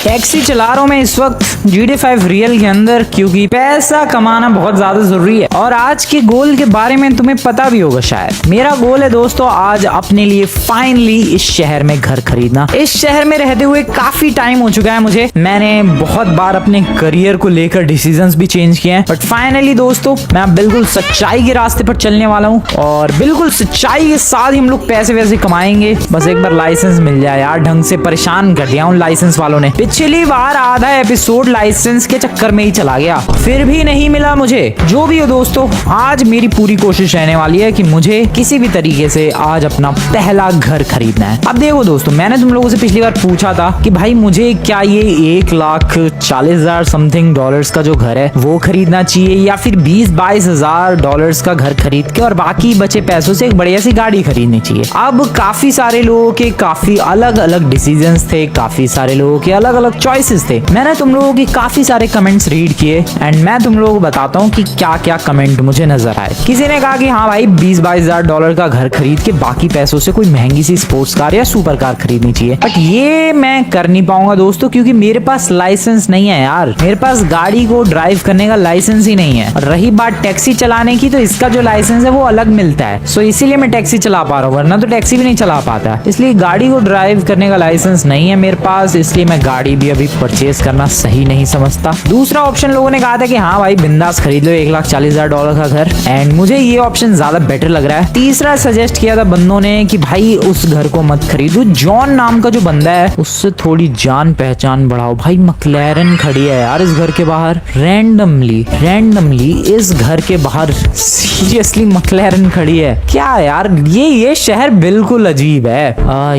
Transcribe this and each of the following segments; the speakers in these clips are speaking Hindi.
टैक्सी चला रहा हूँ मैं इस वक्त GTA 5 रियल के अंदर, क्योंकि पैसा कमाना बहुत ज्यादा जरूरी है। और आज के गोल के बारे में तुम्हें पता भी होगा शायद। मेरा गोल है दोस्तों आज अपने लिए फाइनली इस शहर में घर खरीदना। इस शहर में रहते हुए काफी टाइम हो चुका है मुझे। मैंने बहुत बार अपने करियर को लेकर डिसीजंस भी चेंज किए हैं, बट फाइनली दोस्तों मैं बिल्कुल सच्चाई के रास्ते पर चलने वाला हूँ और बिल्कुल सच्चाई के साथ ही हम लोग पैसे वैसे कमाएंगे। बस एक बार लाइसेंस मिल जाए यार, ढंग से परेशान कर दिया उन लाइसेंस वालों ने। पिछली बार आधा एपिसोड लाइसेंस के चक्कर में ही चला गया, फिर भी नहीं मिला मुझे। जो भी हो दोस्तों, आज मेरी पूरी कोशिश रहने वाली है कि मुझे किसी भी तरीके से आज अपना पहला घर खरीदना है। अब देखो दोस्तों, मैंने तुम लोगों से पिछली बार पूछा था कि भाई मुझे क्या ये 1,40,000 समथिंग डॉलर्स का जो घर है वो खरीदना चाहिए या फिर 20-22 हजार डॉलर्स का घर खरीद के और बाकी बचे पैसों से एक बढ़िया सी गाड़ी खरीदनी चाहिए। अब काफी सारे लोगों के काफी अलग अलग डिसीजंस थे, काफी सारे लोगों के अलग अलग चॉइसेस थे। मैंने तुम लोगों की काफी सारे कमेंट्स रीड किए एंड मैं तुम लोगों को बताता हूँ कि क्या क्या कमेंट मुझे नजर आए। किसी ने कहा कि हाँ भाई 20-22 हजार डॉलर का घर खरीद के बाकी पैसों से कोई महंगी सी स्पोर्ट्स कार या सुपर कार खरीदनी चाहिए, बट ये मैं कर नहीं पाऊंगा दोस्तों, क्योंकि मेरे पास लाइसेंस नहीं है यार। मेरे पास गाड़ी को ड्राइव करने का लाइसेंस ही नहीं है। और रही बात टैक्सी चलाने की, तो इसका जो लाइसेंस है वो अलग मिलता है, सो इसीलिए मैं टैक्सी चला पा रहा हूँ, वरना तो टैक्सी भी नहीं चला पाता। इसलिए गाड़ी को ड्राइव करने का लाइसेंस नहीं है मेरे पास, इसलिए मैं गाड़ी भी अभी परचेज करना सही नहीं समझता। दूसरा ऑप्शन लोगों ने कहा था कि हाँ भाई बिंदास खरीद लो 1,40,000 डॉलर का घर, एंड मुझे ये ऑप्शन ज्यादा बेटर लग रहा है। तीसरा सजेस्ट किया था बंदों ने कि भाई उस घर को मत खरीदो, जॉन नाम का जो बंदा है उससे थोड़ी जान पहचान बढ़ाओ। भाई मैक्लेरन खड़ी है यार इस घर के बाहर, रैंडमली इस घर के बाहर सीरियसली मैक्लेरन खड़ी है। क्या यार ये शहर बिल्कुल अजीब है।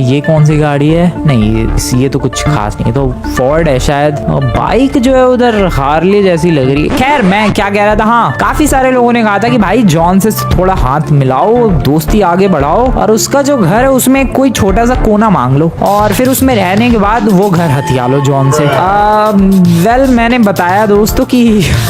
ये कौन सी गाड़ी है? नहीं ये तो कुछ खास नहीं, तो फोर्ड है शायद। बाइक जो है उधर हार्ले जैसी लग रही है। खैर मैं क्या कह रहा था, हाँ काफी सारे लोगों ने कहा था कि भाई जॉन से थोड़ा हाथ मिलाओ, दोस्ती आगे बढ़ाओ और उसका जो घर है उसमें कोई छोटा सा कोना मांग लो और फिर उसमें रहने के बाद वो घर हथिया लो जॉन से। वेल मैंने बताया दोस्तों कि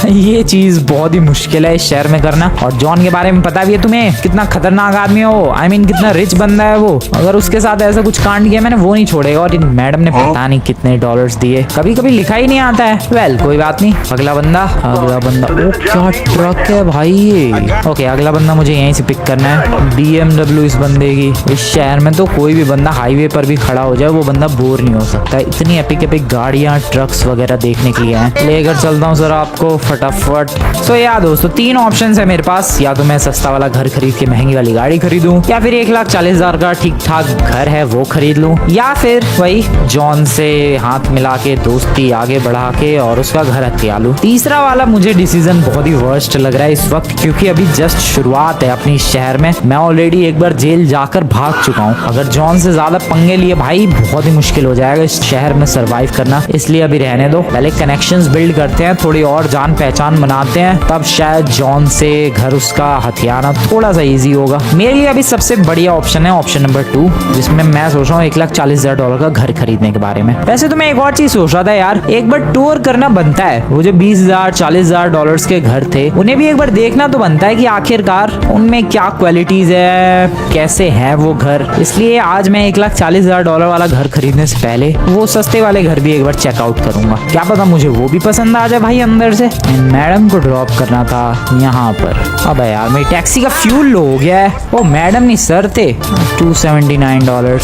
ये चीज बहुत ही मुश्किल है इस शहर में करना, और जॉन के बारे में पता भी है तुम्हें कितना खतरनाक आदमी है वो। I mean, कितना रिच बंदा है वो। अगर उसके साथ ऐसा कुछ कांड किया मैंने वो नहीं छोड़ेगा, और इन मैडम ने पता नहीं कितने डॉलर्स दिए, कभी कभी लिखा ही नहीं आता है। वेल कोई बात नहीं। अगला बंदा ओ क्या ट्रक है भाई ये। ओके अगला बंदा मुझे यहीं से पिक करना है। BMW इस बंदे की। इस शहर में तो कोई भी बंदा हाईवे पर भी खड़ा हो जाए वो बंदा बोर नहीं हो सकता। इतनी एपिक गाड़ियां ट्रक्स वगैरह देखने के लिए हैं। लेकर चलता हूँ सर आपको फटाफट। सो यार दोस्तों 3 ऑप्शन है मेरे पास, या तो मैं सस्ता वाला घर खरीद के महंगी वाली गाड़ी खरीदूं, या फिर 1,40,000 का ठीक ठाक घर है वो खरीद लूं, या फिर वही जॉन से हाथ मिला के दोस्ती आगे बढ़ा के और उसका घर हथिया लूं। तीसरा वाला मुझे डिसीजन बहुत ही वर्स्ट लग रहा है इस वक्त, क्योंकि अभी जस्ट शुरुआत है अपनी शहर में। मैं ऑलरेडी एक बार जेल जाकर भाग चुका हूँ। अगर जॉन से ज्यादा पंगे लिए भाई बहुत ही मुश्किल हो जाएगा इस शहर में सरवाइव करना, इसलिए अभी रहने दो। पहले कनेक्शंस बिल्ड करते हैं, थोड़ी और जान पहचान बनाते हैं, तब शायद जॉन से घर उसका हथियाना थोड़ा सा इजी होगा। मेरे लिए अभी सबसे बढ़िया ऑप्शन है ऑप्शन नंबर 2, जिसमें मैं सोच रहा हूँ 1,40,000 डॉलर का घर खरीदने के बारे में। वैसे तो मैं एक और चीज सोच रहा था यार, एक बार टूर करना बनता है। वो जो 20,000-40,000 डॉलर्स के घर थे उन्हें भी एक बार देखना तो बनता है कि आखिरकार उनमें क्या क्वालिटीज है, कैसे है वो घर। इसलिए आज मैं 1,40,000 डॉलर वाला घर खरीदने से पहले वो सस्ते वाले घर भी एक बार चेकआउट करूंगा। क्या पता मुझे वो भी पसंद आ जाए भाई अंदर से। मैडम को ड्रॉप करना था यहाँ पर। अब यार मेरी टैक्सी का फ्यूल लो हो गया है। ओ मैडम नहीं सर थे। $279।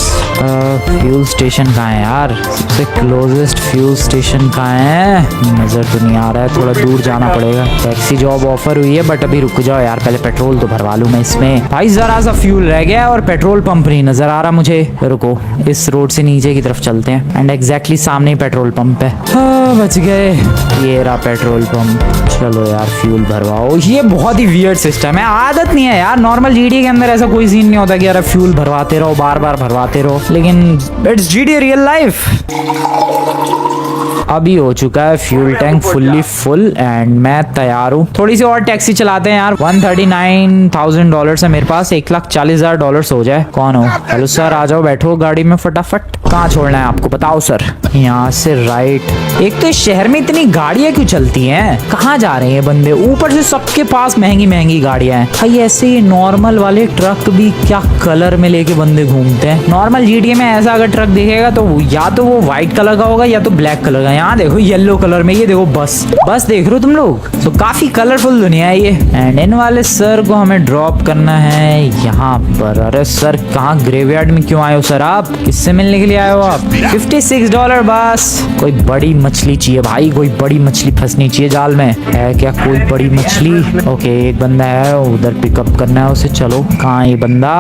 फ्यूल स्टेशन कहाँ है यार? सबसे क्लोजेस्ट फ्यूल स्टेशन कहाँ है? नजर तो नहीं आ रहा है, थोड़ा दूर जाना पड़ेगा। टैक्सी जॉब ऑफर हुई है बट अभी रुक जाओ यार, पहले पेट्रोल तो भरवा लूं मैं इसमें। भाई जरा सा फ्यूल रह गया है और पेट्रोल पंप नहीं नजर आ रहा मुझे। रुको इस रोड से नीचे की तरफ चलते हैं एंड एग्जैक्टली सामने ही पेट्रोल पंप है। बच गए, ये रहा पेट्रोल पंप। चलो यार फ्यूल भरवाओ। ये बहुत ही वियर्ड सिस्टम है, आदत नहीं है यार। नॉर्मल GTA के अंदर ऐसा कोई सीन नहीं होता कि यार फ्यूल भरवाते रहो, बार बार भरवाते रहो, लेकिन इट्स GTA रियल लाइफ। अभी हो चुका है fuel tank fully full and मैं तैयार हूँ। थोड़ी सी और टैक्सी चलाते हैं यार। $139,000 है मेरे पास, $140,000 हो जाए। कौन हो? हेलो सर, आ जाओ बैठो गाड़ी में फटाफट। कहाँ छोड़ना है आपको बताओ सर? यहाँ से राइट। एक तो इस शहर में इतनी गाड़ियाँ क्यों चलती हैं? कहाँ जा रहे हैं बंदे? ऊपर से सबके पास महंगी महंगी गाड़ियाँ हैं भाई। ऐसे ही नॉर्मल वाले ट्रक भी क्या कलर में लेके बंदे घूमते हैं। नॉर्मल जीटीए में ऐसा अगर ट्रक दिखेगा तो या तो वो व्हाइट कलर का होगा या तो ब्लैक कलर का। यहाँ देखो येलो कलर में, ये देखो बस देख रहे हो तुम लोग? तो काफी कलरफुल दुनिया है ये। एंड इन वाले सर को हमें ड्रॉप करना है यहाँ पर। अरे सर कहाँ ग्रेवयार्ड में क्यों आए हो सर? आप किससे मिलने के लिए आए हो आप? $56 बस। कोई बड़ी मछली चाहिए भाई, कोई बड़ी मछली फंसनी चाहिए जाल में। है क्या कोई बड़ी मछली? ओके एक बंदा है उधर, पिकअप करना है उसे। चलो कहाँ ये बंदा?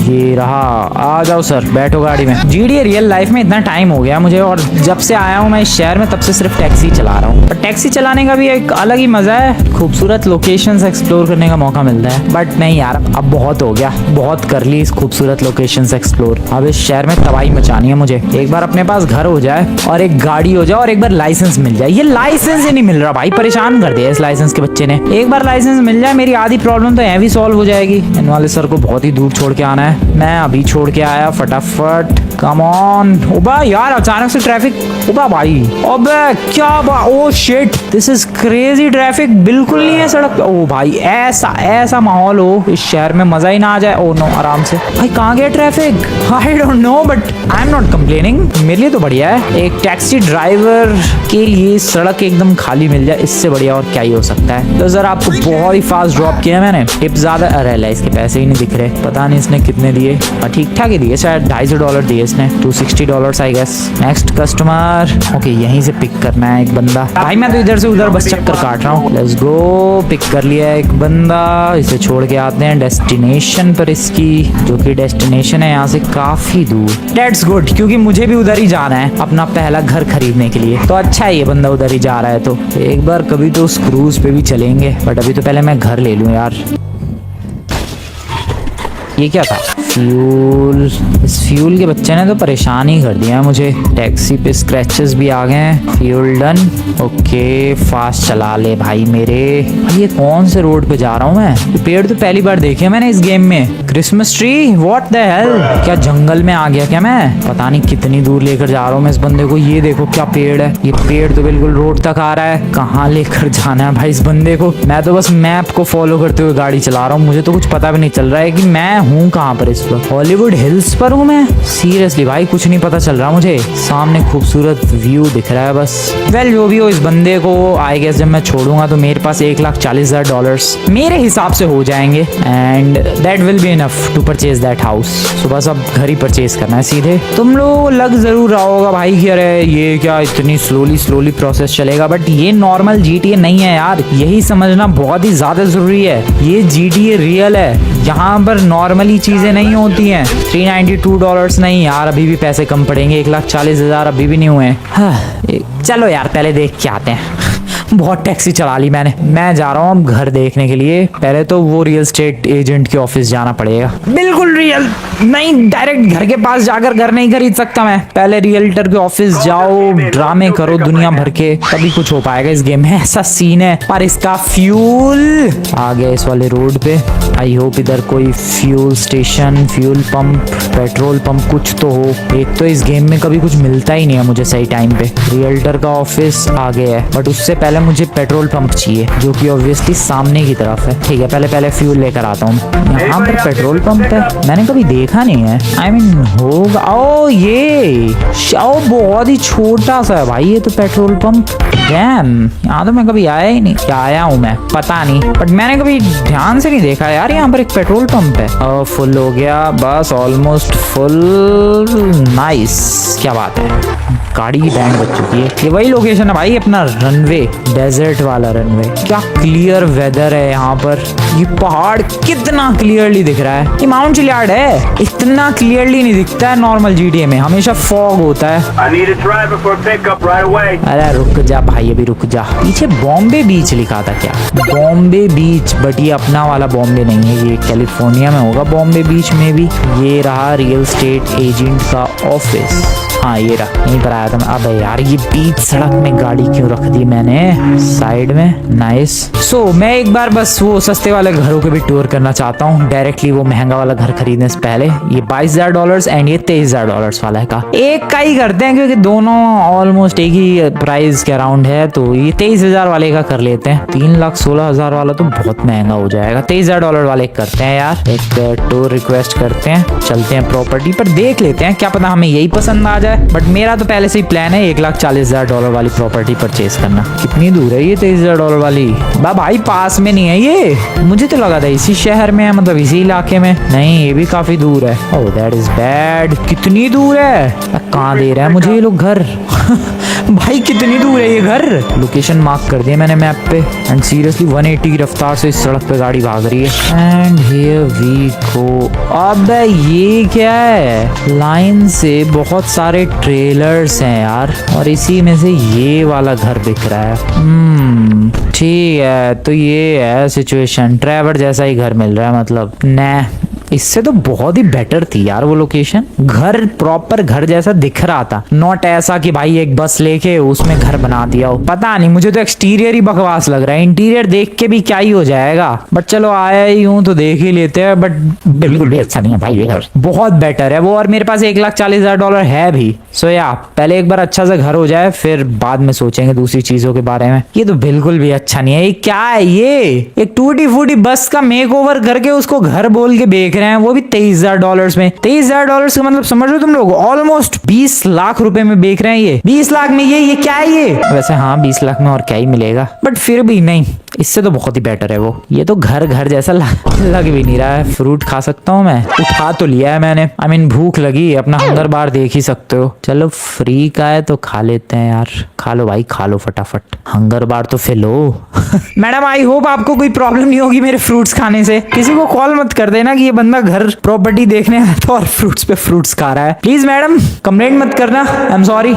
ये रहा। आ जाओ सर बैठो गाड़ी में। जीटीए रियल लाइफ में इतना टाइम हो गया मुझे, और जब से आया हूँ मैं इस शहर में तब से सिर्फ टैक्सी चला रहा हूँ। पर टैक्सी चलाने का भी एक अलग ही मजा है। खूबसूरत लोकेशंस एक्सप्लोर करने का मौका मिलता है। बट नहीं यार, अब बहुत हो गया, बहुत कर ली इस खूबसूरत लोकेशंस एक्सप्लोर। अब इस शहर में तबाही मचानी है मुझे। एक बार अपने पास घर हो जाए और एक गाड़ी हो जाए और एक बार लाइसेंस मिल जाए। ये लाइसेंस ही नहीं मिल रहा भाई, परेशान कर दिया इस लाइसेंस के बच्चे ने। एक बार लाइसेंस मिल जाए मेरी आधी प्रॉब्लम तो भी सॉल्व हो जाएगी। इन वाले सर को बहुत ही दूर छोड़ के आना है। मैं अभी छोड़ के आया फटाफट। Come on. ओबा यार अचानक से ट्रैफिक। ओबा भाई, अबे क्या oh shit, this is crazy. Traffic बिल्कुल नहीं है सड़क पे। ओ भाई ऐसा माहौल हो इस शहर में मजा ही ना आ जाए। ओ नो, आराम से भाई। कहाँ गया traffic? I don't no but I am not complaining. मेरे लिए तो बढ़िया है। एक टैक्सी ड्राइवर के लिए सड़क एकदम खाली मिल जाए, इससे बढ़िया और क्या ही हो सकता है। तो सर आपको बहुत ही फास्ट ड्रॉप किया मैंने। टिप ज्यादा अरे इसके पैसे ही नहीं दिख रहे, पता नहीं इसने कितने दिए। ठीक ठाक ही दिए, शायद $250 दिए इसने। $260 I guess. Next customer. Okay यहीं से पिक करना है एक बंदा। भाई मैं तो इधर से उधर बस चक्कर काट रहा हूँ। Let's go. पिक कर लिया एक बंदा, इसे छोड़ के आते हैं डेस्टिनेशन पर इसकी, जो कि डेस्टिनेशन है यहाँ से काफी दूर। दैट्स गुड, क्योंकि मुझे भी उधर ही जाना है अपना पहला घर खरीदने के लिए। तो अच्छा है ये बंदा उधर ही जा रहा है, तो एक बार कभी तो उस क्रूज पे भी चलेंगे। बट अभी तो पहले मैं घर ले लूँ यार। ये क्या था? फ्यूल। इस फ्यूल के बच्चे ने तो परेशान ही कर दिया है मुझे। टैक्सी पे स्क्रैचेस भी आ गए हैं। Fuel done. ओके फास्ट चला ले भाई मेरे। ये कौन से रोड पे जा रहा हूँ मैं? ये पेड़ तो पहली बार देखे मैंने इस गेम में। Christmas tree, what the hell? क्या जंगल में आ गया क्या मैं? पता नहीं कितनी दूर लेकर जा रहा हूँ मैं इस बंदे को। ये देखो क्या पेड़ है। ये पेड़ तो बिल्कुल रोड तक आ रहा है। कहाँ लेकर जाना है भाई इस बंदे को? मैं तो बस मैप को फॉलो करते हुए गाड़ी चला रहा हूँ। मुझे तो कुछ पता भी नहीं चल रहा है कि मैं हूँ कहाँ पर। हॉलीवुड हिल्स पर हूँ मैं। सीरियसली भाई कुछ नहीं पता चल रहा मुझे। सामने खूबसूरत व्यू दिख रहा है बस। वेल जो भी हो, इस बंदे को आई गेस जब मैं छोड़ूंगा तो मेरे पास $140,000 मेरे हिसाब से हो जाएंगे। And that will be enough to purchase that house. So बस अब घर ही परचेज करना है सीधे। तुम लोग लग जरूर रहा होगा भाई कि अरे ये क्या इतनी स्लोली प्रोसेस चलेगा, बट ये नॉर्मल जीटीए नहीं है यार। यही समझना बहुत ही ज्यादा जरूरी है। ये जीटीए रियल है। यहाँ पर नॉर्मली चीजें नहीं होती हैं। $392 नहीं यार, अभी भी पैसे कम पड़ेंगे। 1,40,000 अभी भी नहीं हुए हैं। हाँ, चलो यार पहले देख के आते हैं। बहुत टैक्सी चला ली मैंने। मैं जा रहा हूँ अब घर देखने के लिए। पहले तो वो रियल एस्टेट एजेंट के ऑफिस जाना पड़ेगा। बिल्कुल रियल नहीं, डायरेक्ट घर के पास जाकर घर नहीं खरीद सकता मैं। पहले रियल्टर के ऑफिस जाओ, ड्रामे करो दुनिया भर के, तभी कुछ हो पाएगा इस गेम में। ऐसा सीन है। पर इसका फ्यूल आ गया इस वाले रोड पे। आई होप इधर कोई fuel station, fuel pump, petrol pump कुछ तो हो। एक तो इस गेम में कभी कुछ मिलता ही नहीं है मुझे सही टाइम पे। रियल्टर का ऑफिस आ गया है, बट उससे पहले मुझे पेट्रोल पंप चाहिए, जो कि ऑब्वियसली सामने की तरफ है। ठीक है पहले फ्यूल लेकर आता हूँ। यहाँ पर पेट्रोल पंप है, मैंने कभी देखा नहीं है। आई मीन होगा। ओ ये बहुत ही छोटा सा है भाई ये तो पेट्रोल पंप। डैम, यहाँ तो मैं कभी आया ही नहीं। क्या आया हूँ मैं पता नहीं, बट मैंने कभी ध्यान से नहीं देखा यार। यहाँ पर एक पेट्रोल पंप है। फुल हो गया बस, ऑलमोस्ट फुल। नाइस, क्या बात है। गाड़ी की बैंड बज चुकी है। ये वही लोकेशन है भाई अपना रनवे, डेजर्ट वाला रनवे। क्या क्लियर वेदर है यहाँ पर। ये पहाड़ कितना क्लियरली दिख रहा है। ये माउंट चिलियार्ड है। इतना क्लियरली नहीं दिखता है नॉर्मल जीटीए में, हमेशा फॉग होता है। अरे रुक जा भाई, अभी रुक जा। पीछे बॉम्बे बीच लिखा था क्या? बॉम्बे बीच, बट ये अपना वाला बॉम्बे नहीं है, ये कैलिफोर्निया में होगा बॉम्बे बीच में भी। ये रहा रियल एस्टेट एजेंट का ऑफिस। हाँ ये रहा, यहीं पर आया था मैं। अबे यार ये बीच सड़क में गाड़ी क्यों रख दी मैंने साइड में। नाइस। सो मैं एक बार बस वो सस्ते वाले घरों के भी टूर करना चाहता हूँ डायरेक्टली, वो महंगा वाला घर खरीदने से पहले। ये $22,000 एंड ये $23,000 वाला का एक का ही करते हैं, क्योंकि दोनों ऑलमोस्ट एक ही प्राइस के अराउंड है। तो ये 23,000 वाले का कर लेते हैं। 3,16,000 वाला तो बहुत महंगा हो जाएगा। $23,000 वाले करते हैं यार। एक टूर रिक्वेस्ट करते हैं, चलते हैं प्रॉपर्टी पर, देख लेते हैं, क्या पता हमें यही पसंद आ जाए। बट मेरा तो पहले से ही प्लान है $1,40,000 वाली प्रॉपर्टी परचेज करना। कितनी दूर है ये $23,000 वाली? भाई पास में नहीं है ये, मुझे तो लगा था इसी शहर में है, मतलब इसी इलाके में। नहीं ये भी काफी दूर है। Oh that is bad. कितनी दूर है? कहाँ दे रहा है मुझे ये लोग घर? भाई कितनी दूर है ये घर? लोकेशन मार्क कर दिया मैंने मैप पे। एंड सीरियसली 180 की रफ्तार से इस सड़क पे गाड़ी भाग रही है। And here we go. अबे ये क्या है? लाइन से बहुत सारे ट्रेलर्स हैं यार, और इसी में से ये वाला घर दिख रहा है। ठीक है, तो ये है सिचुएशन। ट्रैवर जैसा ही घर मिल रहा है, मतलब न इससे तो बहुत ही बेटर थी यार वो लोकेशन। घर प्रॉपर घर जैसा दिख रहा था, नॉट ऐसा कि भाई एक बस लेके उसमें घर बना दिया हो। पता नहीं, मुझे तो एक्सटीरियर ही बकवास लग रहा है। इंटीरियर देख के भी क्या ही हो जाएगा। बट चलो आया ही हूँ तो देख ही लेते हैं। बट बिल्कुल भी अच्छा नहीं है भाई, ये बहुत बेटर है वो। और मेरे पास $1,40,000 है भी। सो या पहले एक बार अच्छा सा घर हो जाए, फिर बाद में सोचेंगे दूसरी चीजों के बारे में। ये तो बिल्कुल भी अच्छा नहीं है। ये क्या है? ये एक टूटी फूटी बस का मेक ओवर करके उसको घर बोल के बेच रहे हैं, वो भी $23,000 में। $23,000 का मतलब समझ लो तुम लोग, ऑलमोस्ट 20 लाख रुपए में बेच रहे हैं ये। 20 लाख में ये क्या है ये? वैसे हाँ 20 लाख में और क्या ही मिलेगा, बट फिर भी नहीं, इससे तो बहुत ही बेटर है वो। ये तो घर जैसा लग भी नहीं रहा है। फ्रूट खा सकता हूँ मैं? उठा तो लिया है मैंने। आई मीन भूख लगी, अपना हंगर बार देख ही सकते हो। चलो फ्री का है तो खा लेते हैं यार। खा लो भाई, खा लो फटाफट, हंगर बार तो फिल हो। मैडम आई होप आपको कोई प्रॉब्लम नहीं होगी मेरे फ्रूट्स खाने से। किसी को कॉल मत कर देना कि ये बंदा घर प्रॉपर्टी देखने आया था और फ्रूट्स पे फ्रूट्स खा रहा है। प्लीज मैडम कंप्लेंट मत करना, आई एम सॉरी।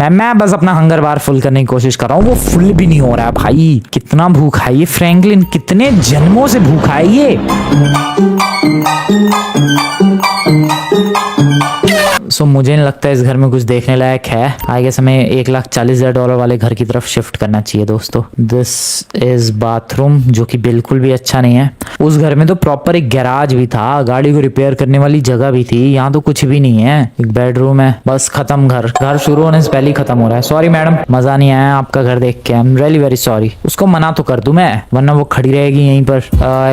मैं बस अपना हंगर बार फुल करने की कोशिश कर रहा हूँ। वो फुल भी नहीं हो रहा है भाई। कितना भूखा है ये फ्रैंकलिन, कितने जन्मों से भूखा है ये। सो मुझे नहीं लगता इस घर में कुछ देखने लायक है। आई गेस हमें $1,40,000 वाले घर की तरफ शिफ्ट करना चाहिए दोस्तों। दिस इज बाथरूम, जो कि बिल्कुल भी अच्छा नहीं है। उस घर में तो प्रॉपर एक गैराज भी था, गाड़ी को रिपेयर करने वाली जगह भी थी। यहाँ तो कुछ भी नहीं है। एक बेडरूम है बस, खत्म। घर शुरू होने से पहले ही खत्म हो रहा है। सॉरी मैडम, मजा नहीं आया आपका घर देख के। I am really very sorry. उसको मना तो कर दूं मैं, वरना वो खड़ी रहेगी यहीं पर।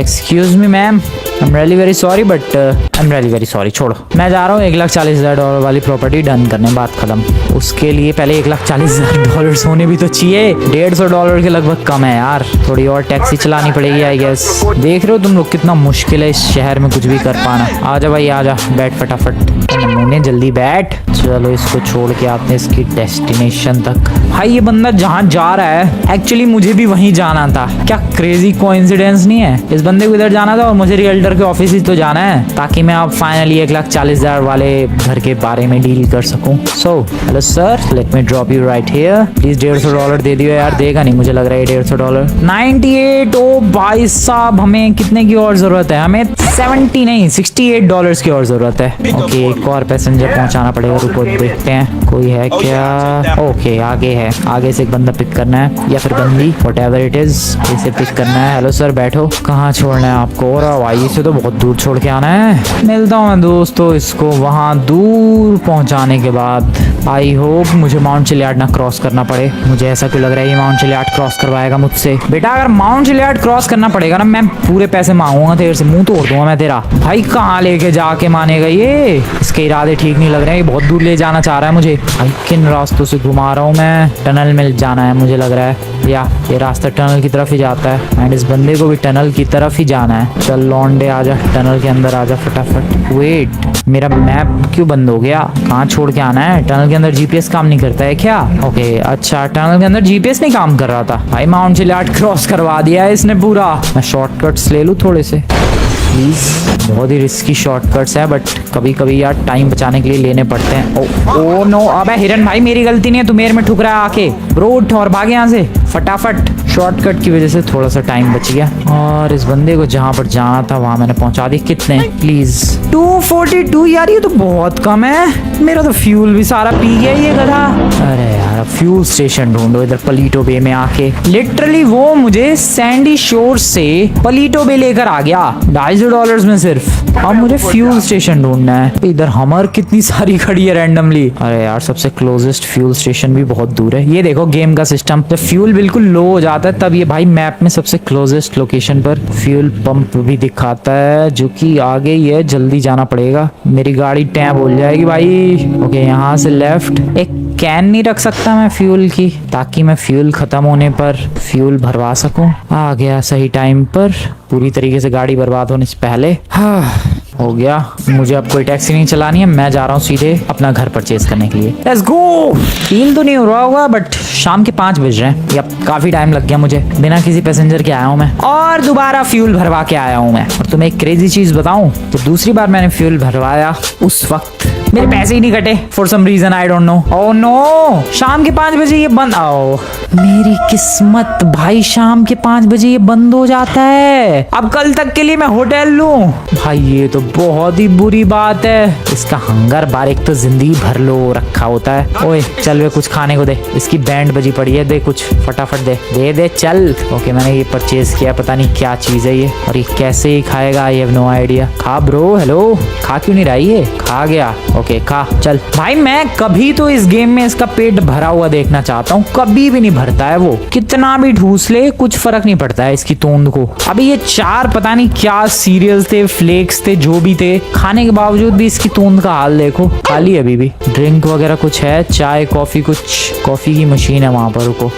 Excuse me ma'am, I am really very sorry, but I am really very sorry. छोड़ो, मैं जा रहा हूँ $1,40,000 वाली प्रॉपर्टी डन करने, बात खत्म। उसके लिए पहले $1,40,000 होने भी तो चाहिए। $150 के लगभग कम है यार। थोड़ी और टैक्सी चलानी पड़ेगी आई गेस। देख रहे हो तुम लोग कितना मुश्किल है इस शहर में कुछ भी कर पाना। आजा भाई आजा, बैठ फटाफट, नमूने जल्दी बैठ। चलो इसको छोड़ के आते हैं इसकी डेस्टिनेशन तक। भाई ये बंदा जहाँ जा रहा है एक्चुअली मुझे भी वहीं जाना था। क्या क्रेजी कोइंसिडेंस नहीं है? इस बंदे को इधर जाना था और मुझे रियल्टर के ऑफिस ही तो जाना है, ताकि मैं अब फाइनली $1,40,000 वाले घर के बारे में डील कर सकूं। So hello sir, let me drop you right here. Please $150 दे दियो यार। देगा नहीं मुझे लग रहा है $150। 98। ओ भाई साहब, हमें कितने की और जरूरत है? हमें 70 नहीं $68 की और जरूरत है। ओके एक और पैसेंजर पहुंचाना पड़ेगा। रुको देखते हैं कोई है क्या। ओके आगे है, आगे से एक बंदा पिक करना है या फिर बंदी, व्हाटएवर इट इज, इसे पिक करना है। हेलो सर बैठो। कहाँ छोड़ना है आपको? और भाई इसे तो बहुत दूर छोड़ के आना है। मिलता हूँ मैं दोस्तों इसको वहाँ दूर पहुँचाने के बाद। आई होप मुझे माउंट चिलियाड ना क्रॉस करना पड़े। मुझे ऐसा क्यों लग रहा है ये माउंट चिलियाड क्रॉस करवाएगा मुझसे। बेटा अगर माउंट चिलियाड क्रॉस करना पड़ेगा ना, मैं पूरे पैसे मांगूंगा तेरे से, मुंह तोड़ दूंगा मैं तेरा। भाई कहाँ लेके जाके मानेगा ये? इसके इरादे ठीक नहीं लग रहे हैं। ये बहुत दूर ले जाना चाह रहा है मुझे। भाई किन रास्तों से घुमा रहा हूँ मैं? टनल में जाना है मुझे लग रहा है, या ये रास्ता टनल की तरफ ही जाता है। एंड इस बंदे को भी टनल की तरफ ही जाना है। चल लौंडे आजा, टनल के अंदर आजा फटाफट। वेट, मेरा मैप क्यों बंद हो गया? कहाँ छोड़ के आना है? टनल के अंदर जीपीएस काम नहीं करता है क्या? ओके अच्छा, टनल के अंदर जीपीएस नहीं काम कर रहा था। भाई माउंट चिलियाड क्रॉस करवा दिया है इसने पूरा। मैं शॉर्टकट्स ले लूँ थोड़े से प्लीज। बहुत ही रिस्की शॉर्टकट्स है, बट कभी कभी यार टाइम बचाने के लिए लेने पड़ते हैं। ओ नो, अबे हिरन भाई मेरी गलती नहीं है, तू मेरे में ठुक रहा है आके। ब्रो उठ और भाग यहाँ से फटाफट। शॉर्टकट की वजह से थोड़ा सा टाइम बच गया और इस बंदे को जहाँ पर जाना था वहां मैंने पहुंचा दी। कितने प्लीज 242 यार, ये तो बहुत कम है। मेरा तो फ्यूल भी सारा पी गया ये गधा। अरे यार फ्यूल स्टेशन ढूंढो इधर पलीटो बे में आके। लिटरली वो मुझे सैंडी शोर से पलीटो बे लेकर आ गया $250 में सिर्फ। अब मुझे फ्यूल स्टेशन ढूंढना है। इधर हमर कितनी सारी खड़ी है रैंडमली। अरे यार सबसे क्लोजेस्ट फ्यूल स्टेशन भी बहुत दूर है। ये देखो गेम का सिस्टम, जब फ्यूल बिल्कुल लो हो जाता है तब ये भाई मैप में सबसे क्लोजेस्ट लोकेशन पर फ्यूल पंप भी दिखाता है, जो कि आगे ही है। जल्दी जाना पड़ेगा, मेरी गाड़ी टैप हो जाएगी भाई। ओके यहाँ से लेफ्ट। एक कैन नहीं रख सकता मैं फ्यूल की, ताकि मैं फ्यूल खत्म होने पर फ्यूल भरवा सकूं। आ गया सही टाइम पर, पूरी तरीके से गाड़ी बर्बाद होने से पहले। हाँ हो गया। मुझे अब कोई टैक्सी नहीं चलानी है, मैं जा रहा हूँ सीधे अपना घर परचेज करने के लिए। Let's go. फील तो नहीं हो रहा होगा बट शाम के 5 बज रहे हैं। अब काफी टाइम लग गया मुझे, बिना किसी पैसेंजर के आया हूँ मैं और दोबारा फ्यूल भरवा के आया हूँ मैं। और तुम्हें एक क्रेजी चीज बताऊं तो दूसरी बार मैंने फ्यूल भरवाया उस वक्त मेरे पैसे ही नहीं कटे for some reason, I don't know. Oh no, शाम के 5 बजे ये बंद। आओ मेरी किस्मत भाई, शाम के 5 बजे ये बंद हो जाता है। अब कल तक के लिए मैं होटल लूं भाई, ये तो बहुत ही बुरी बात है। इसका हंगर बार एक तो जिंदगी भर लो रखा होता है। ओए चल वे कुछ खाने को दे, इसकी बैंड बजी पड़ी है, दे कुछ फटाफट दे दे दे चल। ओके मैंने ये परचेज किया, पता नहीं क्या चीज है ये और ये कैसे ही खाएगा, आई हैव नो आइडिया। खा ब्रो, हेलो, खा क्यों नहीं रही है? खा गया, ओके खा चल। भाई मैं कभी तो इस गेम में इसका पेट भरा हुआ देखना चाहता हूँ, कभी भी नहीं भरता है वो। कितना भी ठूस ले कुछ फर्क नहीं पड़ता है इसकी तोंद को। अभी ये 4 पता नहीं क्या सीरियल्स थे, फ्लेक्स थे, जो भी थे, खाने के बावजूद भी इसकी तोंद का हाल देखो। खाली अभी भी ड्रिंक वगैरह कुछ है, चाय कॉफी, कुछ कॉफी की मशीन है वहां पर। रुको,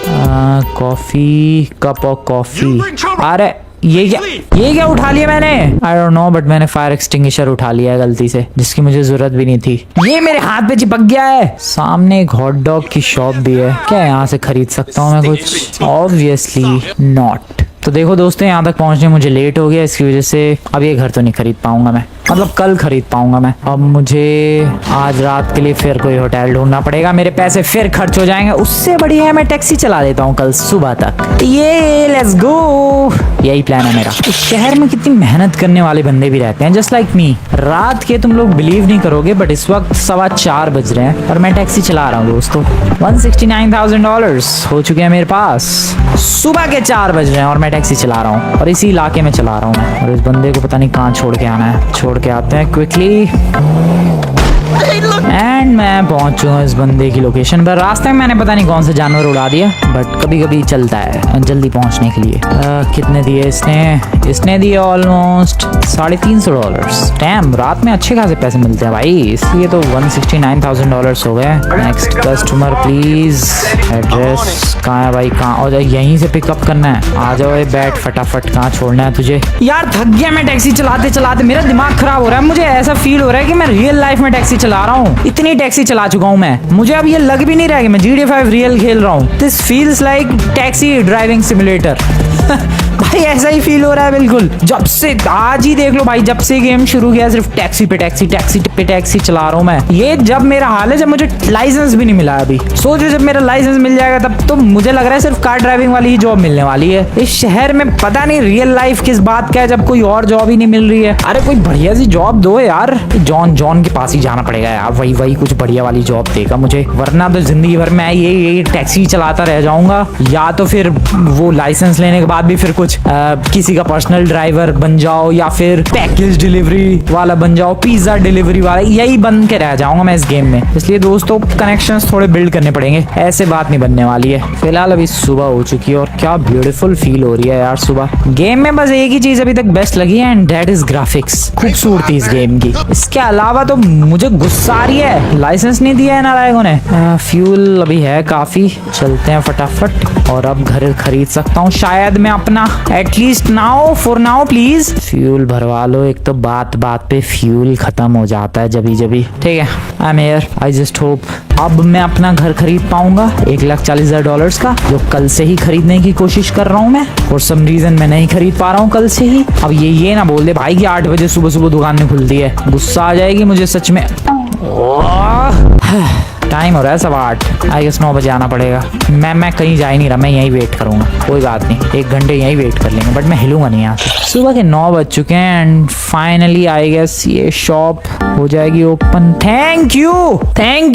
कॉफी, कप ऑफ कॉफी। अरे ये क्या उठा लिया मैंने? आई डोंट नो बट मैंने फायर एक्सटिंग्विशर उठा लिया है गलती से, जिसकी मुझे जरूरत भी नहीं थी। ये मेरे हाथ पे चिपक गया है। सामने एक हॉट डॉग की शॉप भी है, क्या यहाँ से खरीद सकता हूँ मैं कुछ? Obviously not. तो देखो दोस्तों, यहाँ तक पहुंचने मुझे लेट हो गया, इसकी वजह से अब ये घर तो नहीं खरीद पाऊंगा मैं, मतलब कल खरीद पाऊंगा मैं। अब मुझे आज रात के लिए फिर कोई होटल ढूंढना पड़ेगा, मेरे पैसे फिर खर्च हो जाएंगे। उससे बढ़िया है मैं टैक्सी चला देता हूँ कल सुबह तक। ये लेट्स गो, यही प्लान है मेरा। इस शहर में कितनी मेहनत करने वाले बंदे भी रहते हैं जस्ट लाइक मी। रात के तुम लोग बिलीव नहीं करोगे बट इस वक्त 4:15 बज रहे हैं और मैं टैक्सी चला रहा हूँ दोस्तों। $169,000 हो चुके हैं मेरे पास। सुबह के 4 बज रहे हैं और मैं टैक्सी चला रहा हूँ और इसी इलाके में चला रहा हूँ मैं। और इस बंदे को पता नहीं कहाँ छोड़ के आना है, छोड़ के आते हैं क्विकली। एंड मैं पहुंच चुका हूँ इस बंदे की लोकेशन पर। रास्ते में मैंने पता नहीं कौन सा जानवर उड़ा दिया बट कभी कभी चलता है जल्दी पहुंचने के लिए। कितने दिए इसने दिए ऑलमोस्ट $350। डैम, रात में अच्छे खासे पैसे मिलते हैं भाई, इसलिए तो $169,000 हो गए। Next customer please. एड्रेस कहाँ है भाई, कहाँ? और यहीं से पिकअप करना है, आ जाओ। बैठ फटाफट, कहाँ छोड़ना है तुझे? यार थक गया मैं टैक्सी चलाते चलाते, मेरा दिमाग खराब हो रहा है। मुझे ऐसा फील हो रहा है कि मैं रियल लाइफ में टैक्सी चला रहा हूँ। इतनी टैक्सी चला चुका हूँ मैं, मुझे अब ये लग भी नहीं रहा कि मैं GTA 5 रियल खेल रहा हूँ। This feels like taxi driving simulator. भाई ऐसा ही फील हो रहा है बिल्कुल। जब से आज ही देख लो भाई, जब से गेम शुरू किया सिर्फ टैक्सी पे टैक्सी, टैक्सी पे टैक्सी चला रहा हूँ मैं। ये जब मेरा हाल है जब मुझे लाइसेंस भी नहीं मिला अभी। सोचो जब मेरा लाइसेंस मिल जाएगा तब तो मुझे लग रहा है सिर्फ कार ड्राइविंग वाली ही जॉब मिलने वाली है। इस शहर में पता नहीं रियल लाइफ किस बात का है जब कोई और जॉब ही नहीं मिल रही है। अरे कोई बढ़िया सी जॉब दो यार। जॉन के पास ही जाना पड़ेगा यार, वही कुछ बढ़िया वाली जॉब देगा मुझे, वरना तो जिंदगी भर मैं यही टैक्सी चलाता रह जाऊंगा। या तो फिर वो लाइसेंस लेने के बाद भी फिर कुछ किसी का पर्सनल ड्राइवर बन जाओ, या फिर पैकेज डिलीवरी वाला बन जाओ, पिज्जा डिलीवरी वाला, यही बन के रह जाऊंगा मैं इस गेम में। इसलिए दोस्तों कनेक्शंस थोड़े बिल्ड करने पड़ेंगे, ऐसे बात नहीं बनने वाली है। फिलहाल अभी सुबह हो चुकी है और क्या ब्यूटीफुल फील हो रही है यार सुबह। गेम में बस एक ही चीज अभी तक बेस्ट लगी है एंड दैट इज ग्राफिक्स, खूबसूरती इस गेम की। इसके अलावा तो मुझे गुस्सा आ रही है, लाइसेंस नहीं दिया है नालायकों ने। फ्यूल अभी है काफी, चलते हैं फटाफट और अब घर खरीद सकता हूँ शायद मैं अपना, at least now for now please. Fuel भरवा लो, एक तो बात बात पे फ्यूल खत्म हो जाता है जभी ठीक है। I am here, I just hope अब मैं अपना घर खरीद पाऊंगा $1,40,000 का, जो कल से ही खरीदने की कोशिश कर रहा हूँ मैं। फॉर सम रीजन मैं नहीं खरीद पा रहा हूँ कल से ही। अब ये ना बोल दे भाई कि 8 बजे सुबह दुकान में खुलती है, गुस्सा आ जाएगी मुझे सच में। टाइम हो रहा है 8:15। आई गेस 9 बजे आना पड़ेगा। मैं कहीं जा ही नहीं रहा, मैं यहीं वेट करूंगा। कोई बात नहीं, 1 घंटे यहीं वेट कर लेंगे, बट मैं हिलूंगा नहीं यहाँ से। सुबह के 9 बज चुके हैं एंड फाइनली आई गेस ये शॉप हो जाएगी ओपन। थैंक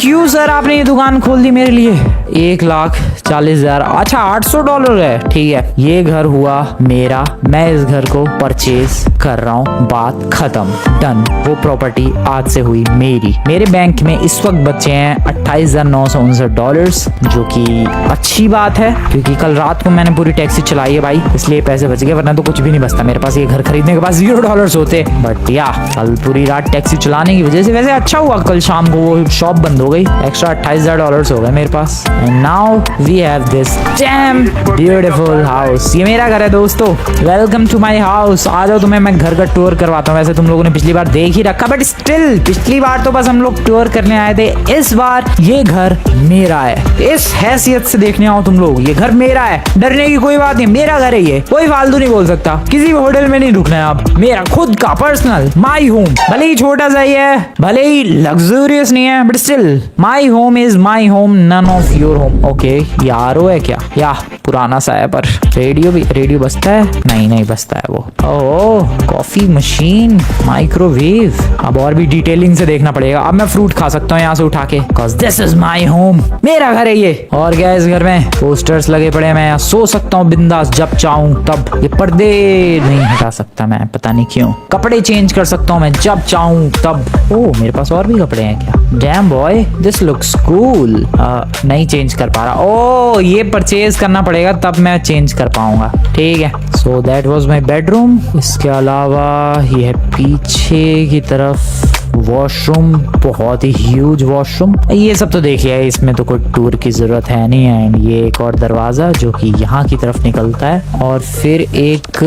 यू सर, आपने ये दुकान खोल दी मेरे लिए। 1,40,000, अच्छा $800 है, ठीक है। ये घर हुआ मेरा, मैं इस घर को परचेज कर रहा हूँ, बात खत्म, डन। वो प्रॉपर्टी आज से हुई मेरी। मेरे बैंक में इस वक्त बचे हैं $28,959, जो कि अच्छी बात है क्योंकि कल रात को मैंने पूरी टैक्सी चलाई है भाई, इसलिए पैसे बच गए, वरना तो कुछ भी नहीं बचता मेरे पास। ये घर खरीदने के बाद $0 होते, बट या कल पूरी रात टैक्सी चलाने की वजह से वैसे अच्छा हुआ कल शाम को वो शॉप बंद हो गई। एक्स्ट्रा $28,000 हो गए मेरे पास। And now we have this damn beautiful house. ये मेरा घर है दोस्तों, वेलकम टू माय हाउस। आ जाओ, तुम्हें मैं घर का टूर करवाता हूँ। वैसे तुम लोगों ने पिछली बार देख ही रखा, बट स्टिल पिछली बार तो बस हम लोग टूर करने आए थे, इस बार ये घर मेरा है। इस हैसियत से देखने आओ तुम लोग, ये घर मेरा है, डरने की कोई बात नहीं, मेरा घर है ये, कोई फालतू नहीं बोल सकता। किसी भी होटल में नहीं रुकना है आप, मेरा खुद का पर्सनल माई होम। भले ही छोटा सा ही है, भले ही लग्जरियस नहीं है, but still my home is my home, none of your home. Okay, यारो है क्या? या पुराना सा है, पर रेडियो बजता है? नहीं बजता है वो। ओह, कॉफी मशीन, माइक्रोवेव। अब और भी डिटेलिंग से देखना पड़ेगा। अब मैं फ्रूट खा सकता हूँ यहाँ से उठा के, cause this is my home, मेरा घर है ये। और क्या इस घर में पोस्टर्स लगे पड़े हैं, मैं यहाँ सो सकता हूँ बिंदास जब चाहूँ तब। ये पर्दे नहीं हटा सकता मैं, पता नहीं क्यों। कपड़े चेंज कर सकता हूँ मैं जब चाहूँ तब। ओह, मेरे पास और भी कपड़े हैं क्या? Dam boy, this looks cool. नहीं चेंज कर पा रहा। ओह, ये परचेज करना पड़ेगा तब मैं चेंज कर पाऊंगा, ठीक है। So that was my bedroom. इसके अलावा ये है पीछे की तरफ वॉशरूम, बहुत ही ह्यूज वॉशरूम। ये सब तो देखिए, इसमें तो कोई टूर की जरूरत है नहीं। एंड ये एक और दरवाजा जो कि यहाँ की तरफ निकलता है, और फिर एक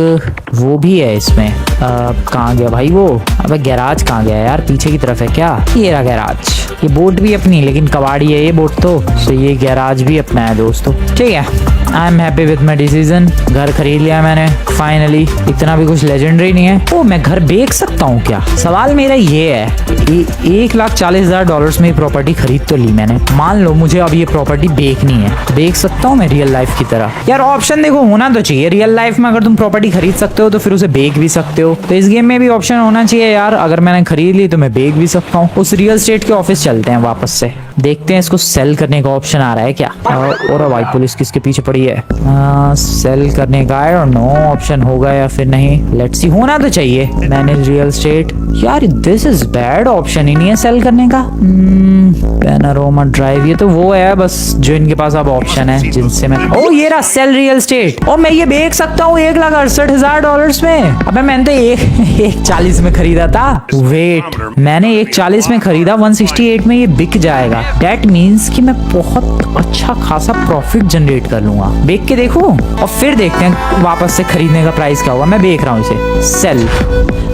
वो भी है इसमें। कहाँ गया भाई वो? अबे गैराज कहाँ गया यार? पीछे की तरफ है क्या? ये रहा गैराज। ये बोट भी अपनी, लेकिन कबाड़ी है ये बोट तो ये गैराज भी अपना है दोस्तों, ठीक है। I am happy with my decision. घर खरीद लिया मैंने फाइनली। इतना भी कुछ लेजेंडरी नहीं है। ओ, मैं घर बेच सकता हूँ क्या? सवाल मेरा ये है, $1,40,000 में प्रॉपर्टी खरीद तो ली मैंने, मान लो मुझे अब ये प्रॉपर्टी बेचनी है, बेच सकता हूँ मैं रियल लाइफ की तरह? यार ऑप्शन देखो होना तो चाहिए। रियल लाइफ में अगर तुम प्रॉपर्टी खरीद सकते हो तो फिर उसे बेच भी सकते हो, तो इस गेम में भी ऑप्शन होना चाहिए यार। अगर मैंने खरीद ली तो मैं बेच भी सकता हूँ। उस रियल एस्टेट के ऑफिस चलते हैं वापस से, देखते हैं इसको सेल करने का ऑप्शन आ रहा है क्या। और भाई पुलिस किसके पीछे पड़ी है? सेल करने का आई डोंट नो ऑप्शन होगा या फिर नहीं, लेट्स सी। होना तो चाहिए। Manage real estate. यार दिस इज बैड, ऑप्शन ही नहीं है सेल करने का। पैनोरामा ड्राइव, ये तो वो है बस जो इनके पास अब ऑप्शन है जिनसे मैं। ओ, ये रहा सेल रियल एस्टेट। और मैं ये बेच सकता हूँ $1,68,000 में। अबे मैंने तो 1,40 में खरीदा था। वेट, मैंने 1,40 में खरीदा, 168 में ये बिक जाएगा। दैट मीन्स कि मैं बहुत अच्छा खासा प्रॉफिट जनरेट कर लूंगा। बेच के देखूं और फिर देखते हैं वापस से खरीदने का प्राइस क्या होगा। मैं बेच रहा हूँ इसे, सेल।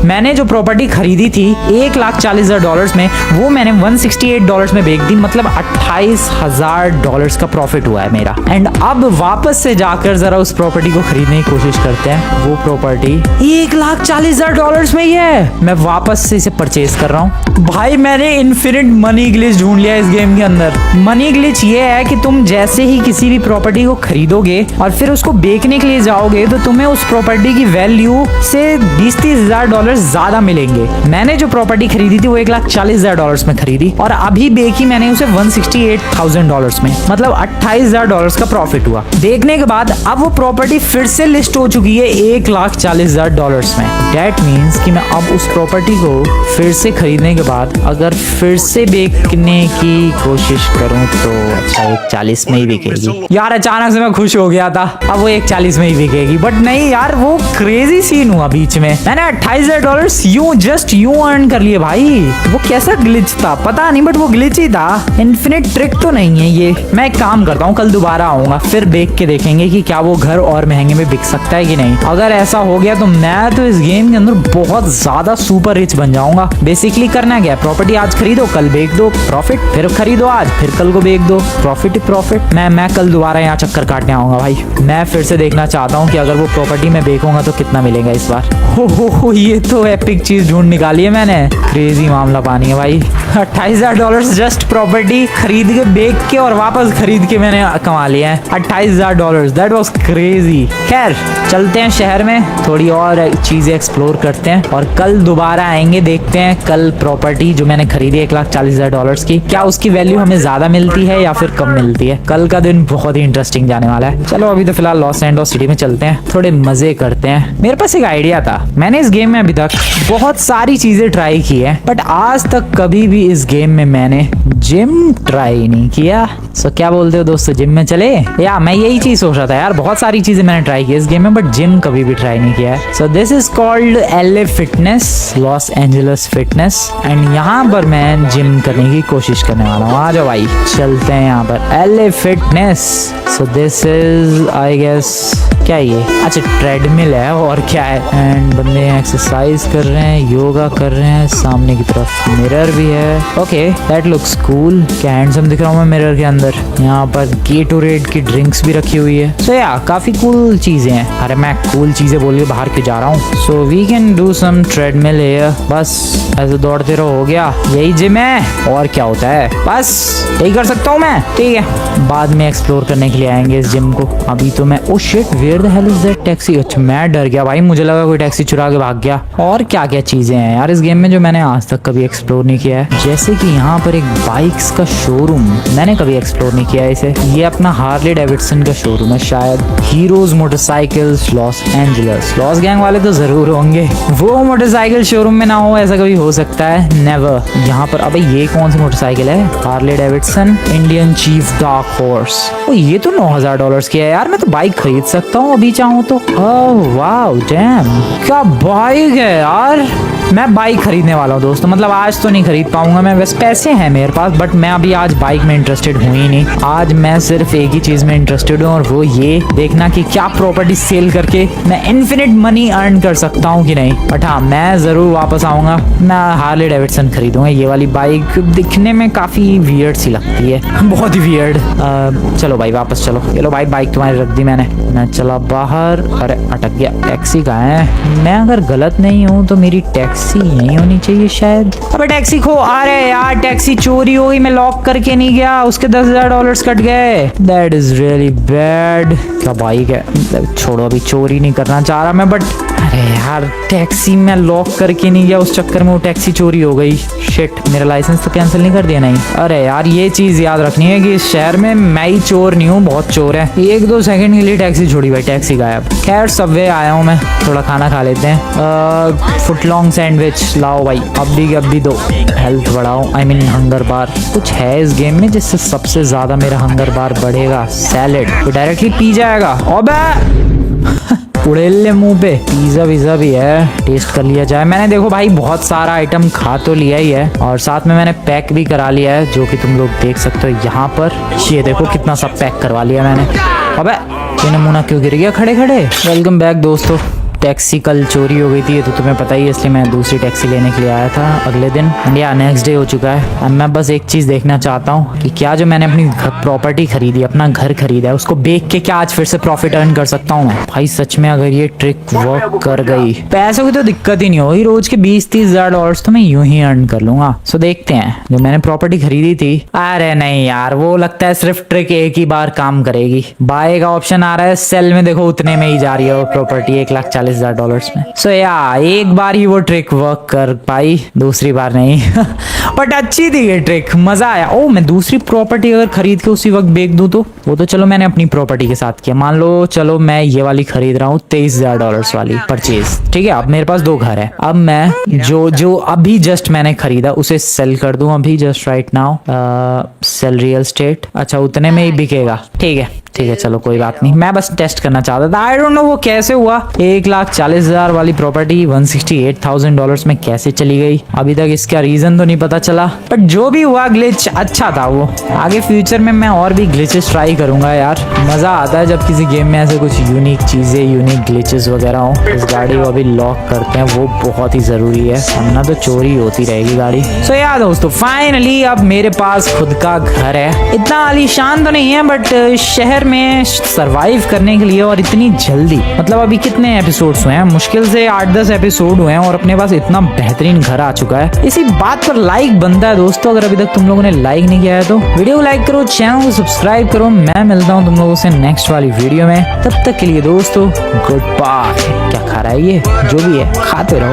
मैंने जो प्रॉपर्टी खरीदी थी $1,40,000 में, वो मैंने $168 में बेच दी, मतलब $28,000 का प्रॉफिट हुआ है मेरा। एंड अब वापस से जाकर जरा उस प्रॉपर्टी को खरीदने की कोशिश करते हैं। वो प्रॉपर्टी $1,40,000 में ही है। मैं वापस से इसे परचेज कर रहा हूँ। भाई मैंने इन्फिनिट मनी ग्लिच ढूंढ लिया इस गेम के अंदर। मनी ग्लिच ये है कि तुम जैसे ही किसी भी प्रॉपर्टी को खरीदोगे और फिर उसको बेचने के लिए जाओगे तो तुम्हें उस प्रॉपर्टी की वैल्यू से $20,000 ज्यादा मिलेंगे। मैंने जो प्रॉपर्टी खरीदी थी वो $1,40,000 में खरीदी और अभी बेची मैंने उसे $168,000 में, मतलब $28,000 का प्रॉफिट हुआ। देखने के बाद अब वो प्रॉपर्टी फिर से लिस्ट हो चुकी है $1,40,000 में। दैट मीन्स कि मैं अब उस प्रॉपर्टी को फिर से खरीदने के बाद अगर फिर से बेचने की कोशिश करूं तो अच्छा 1,40 में ही बिकेगी। यार अचानक से मैं खुश हो गया था, अब वो 1,40 में ही बिकेगी, बट नहीं यार, वो क्रेजी सीन हुआ बीच में। मैंने $28,000 यूं अर्न कर लिए भाई। वो कैसा ग्लिच था पता नहीं, बट वो ग्लिच ही था। इन्फिनिट ट्रिक तो नहीं है ये। मैं एक काम करता हूँ, कल दोबारा आऊंगा, फिर बेच के देखेंगे कि क्या वो घर और महंगे में बिक सकता है कि नहीं। अगर ऐसा हो गया तो मैं तो इस गेम के अंदर बहुत ज्यादा सुपर रिच बन जाऊंगा। बेसिकली करना क्या, प्रॉपर्टी आज खरीदो, कल बेच दो, प्रॉफिट। फिर खरीदो आज, फिर कल को बेच दो, प्रॉफिट ही प्रॉफिट। मैं कल दोबारा यहाँ चक्कर काटने आऊंगा भाई। मैं फिर से देखना चाहता हूँ कि अगर वो प्रॉपर्टी में बेचूंगा तो कितना मिलेगा इस बार। हो ये तो एपिक चीज ढूंढ निकाली है मैंने। क्रेजी मामला पानी है भाई। $28,000 जस्ट प्रॉपर्टी खरीद के, बेच के और वापस खरीद के मैंने कमा लिया है। $28,000, दैट वाज क्रेजी। खैर चलते हैं शहर में, थोड़ी और चीजें एक्सप्लोर करते हैं और कल दोबारा आएंगे, देखते हैं कल प्रॉपर्टी जो मैंने खरीदी $1,40,000 की, क्या उसकी वैल्यू हमें ज्यादा मिलती है या फिर कम मिलती है। कल का दिन बहुत ही इंटरेस्टिंग जाने वाला है। चलो अभी तो फिलहाल लॉस एंजल्स सिटी में चलते हैं, थोड़े मजे करते हैं। मेरे पास एक आइडिया था, मैंने इस गेम में अभी तक बहुत सारी चीजें ट्राई की है, बट आज तक कभी भी इस गेम में मैंने जिम ट्राई नहीं किया। सो क्या बोलते हो दोस्तों, जिम में चले? या मैं यही चीज सोच रहा था यार, बहुत सारी चीजें मैंने ट्राई की इस गेम में, बट जिम कभी भी ट्राई नहीं किया है। सो this is called LA fitness, Los Angeles fitness, and यहाँ पर मैं जिम करने की कोशिश करने वाला हूँ। आ जाओ भाई, चलते हैं यहाँ पर LA fitness. So this is I guess क्या ये, अच्छा ट्रेडमिल है और क्या है, एंड बंदे एक्सरसाइज कर रहे हैं, योगा कर रहे हैं, सामने की तरफ मिरर भी है। ओके दैट लुक्स कूल, क्या हैंडसम दिख रहा हूँ मैं मिरर के अंदर। यहाँ पर गेटोरेड की ड्रिंक्स भी रखी हुई है। सो या काफी कूल चीजें हैं। अरे मैं कूल चीजें बोल के बाहर क्यों जा रहा हूँ। So we can do some treadmill here, बस ऐसे दौड़ते रहो, हो गया, यही जिम है और क्या होता है, बस यही कर सकता हूँ मैं। ठीक है, बाद में एक्सप्लोर करने के लिए आएंगे इस जिम को। अभी तो मैं oh shit, where the hell is that taxi. अच्छा मैं डर गया भाई, मुझे लगा कोई टैक्सी चुरा के भाग गया। और क्या क्या चीजें हैं यार इस गेम में जो मैंने आज तक कभी एक्सप्लोर नहीं किया है, जैसे कि यहाँ पर एक बाइक्स का शोरूम, मैंने कभी एक्सप्लोर नहीं किया है इसे। ये अपना हार्ले डेविडसन का शोरूम है शायद। Heroes motorcycles Los Angeles, loss gang वाले तो जरूर होंगे। वो मोटरसाइकिल शोरूम में ना हो ऐसा कभी हो सकता है? नेवर। यहाँ पर अबे ये कौन सी मोटरसाइकिल है? Harley Davidson Indian Chief Dark Horse. ओ ये तो $9,000 की है यार, मैं तो बाइक खरीद सकता हूँ अभी चाहूँ तो। ओह वाओ डैम, क्या बाइक है यार। मैं बाइक खरीदने वाला हूँ दोस्तों, मतलब आज तो नहीं खरीद पाऊंगा मैं, वैसे पैसे हैं मेरे पास, बट मैं अभी आज बाइक में इंटरेस्टेड हूँ ही नहीं। आज मैं सिर्फ एक ही चीज में इंटरेस्टेड हूँ और वो ये देखना कि क्या प्रॉपर्टी सेल करके मैं इन्फिनिट मनी अर्न कर सकता हूँ कि नहीं। बट हाँ मैं जरूर वापस आऊंगा, मैं हार्ले डेविडसन खरीदूंगा। ये वाली बाइक दिखने में काफी वियर्ड सी लगती है, बहुत ही वियर्ड। चलो भाई वापस चलो। चलो भाई बाइक तुम्हारी रख दी मैंने, मैं चला बाहर। अरे अटक गया, टैक्सी कहाँ है? मैं अगर गलत नहीं हूँ तो मेरी टैक्सी यही होनी चाहिए शायद। अबे टैक्सी खो, आ रहे यार, टैक्सी चोरी हो गई, मैं लॉक करके नहीं गया, उसके $10,000 कट गए। That is really bad. क्या बाइक है, छोड़ो अभी चोरी नहीं करना चाह रहा मैं, बट अरे यार टैक्सी में लॉक करके नहीं गया, उस चक्कर में वो टैक्सी चोरी हो गई। शिट, मेरा लाइसेंस तो कैंसिल नहीं कर दिया? नहीं। अरे यार ये चीज याद रखनी है कि इस शहर में मैं ही चोर नहीं हूँ, बहुत चोर है। 1-2 सेकंड के लिए टैक्सी छोड़ी भाई, टैक्सी गायब। खैर सबवे आया हूँ मैं, थोड़ा खाना खा लेते हैं। फुटलॉन्ग सैंडविच लाओ भाई, अभी दो, हेल्थ बढ़ाओ, आई मीन हंगर बार। कुछ है इस गेम में जिससे सबसे ज्यादा मेरा हंगर बार बढ़ेगा? सैलेड तो डायरेक्टली पी जाएगा। अबे उड़ेले मुंह पे। पिज्जा विज़ा भी है, टेस्ट कर लिया जाए। मैंने देखो भाई बहुत सारा आइटम खा तो लिया ही है और साथ में मैंने पैक भी करा लिया है, जो कि तुम लोग देख सकते हो यहाँ पर। ये देखो कितना सब पैक करवा लिया मैंने। अबे ये नमूना क्यों गिर गया खड़े खड़े? वेलकम बैक दोस्तों। टैक्सी कल चोरी हो गई थी तो तुम्हें पता ही है, इसलिए मैं दूसरी टैक्सी लेने के लिए आया था अगले दिन। एंड या नेक्स्ट डे हो चुका है। अब मैं बस एक चीज़ देखना चाहता हूँ कि क्या जो मैंने अपनी प्रॉपर्टी खरीदी, अपना घर खरीदा है, उसको बेच के क्या आज फिर से प्रॉफिट अर्न कर सकता हूँ मैं। भाई सच में अगर ये ट्रिक वर्क कर गई, पैसों की तो दिक्कत ही नहीं होगी, रोज के $20-30 तो मैं यूं ही अर्न कर लूंगा। सो देखते हैं, जो मैंने प्रॉपर्टी खरीदी थी, अरे नहीं यार वो लगता है सिर्फ ट्रिक एक ही बार काम करेगी। बाय का ऑप्शन आ रहा है, सेल में देखो उतने में ही जा रही है वो प्रॉपर्टी, $1,40,000 में। सो या एक बार ही वो ट्रिक वर्क कर पाई, दूसरी बार नहीं। बट अच्छी थी ये ट्रिक, मजा आया। ओ मैं दूसरी प्रॉपर्टी अगर खरीद के उसी वक्त बेच दूं तो वो तो चलो मैंने अपनी प्रॉपर्टी के साथ किया। मान लो चलो मैं ये वाली खरीद रहा हूँ $23,000 वाली परचेज, ठीक है। अब मेरे पास 2 घर है, अब मैं जो अभी जस्ट मैंने खरीदा उसे सेल कर दूं अभी just right now. Sell real estate, अच्छा उतने में ही बिकेगा, ठीक है चलो कोई बात नहीं। मैं बस टेस्ट करना चाहता था, आई डोंट नो वो कैसे हुआ। 1,40,000 वाली प्रॉपर्टी $168,000 में कैसे चली गई, अभी तक इसका रीजन तो नहीं पता चला। बट जो भी हुआ ग्लिच अच्छा था वो। आगे फ्यूचर में मैं और भी ग्लिचेस ट्राई करूंगा यार, मजा आता है जब किसी गेम में ऐसे कुछ यूनिक चीजें, यूनिक ग्लिचेस वगैरह हो। इस गाड़ी को अभी लॉक करते हैं, वो बहुत ही जरूरी है, वरना तो चोरी होती रहेगी गाड़ी। सो यार दोस्तों फाइनली अब मेरे पास खुद का घर है। इतना आलीशान तो नहीं है बट शहर शहर में सरवाइव करने के लिए और इतनी जल्दी, मतलब अभी कितने एपिसोड्स हुए हैं, मुश्किल से 8-10 एपिसोड हुए हैं और अपने पास इतना बेहतरीन घर आ चुका है। इसी बात पर लाइक बनता है दोस्तों। अगर अभी तक तुम लोगों ने लाइक नहीं किया है तो वीडियो को लाइक करो, चैनल को सब्सक्राइब करो। मैं मिलता हूँ तुम लोगों से नेक्स्ट वाली वीडियो में। तब तक के लिए दोस्तों गुड बाय। क्या खा रहा है ये? जो भी है खाते रहो।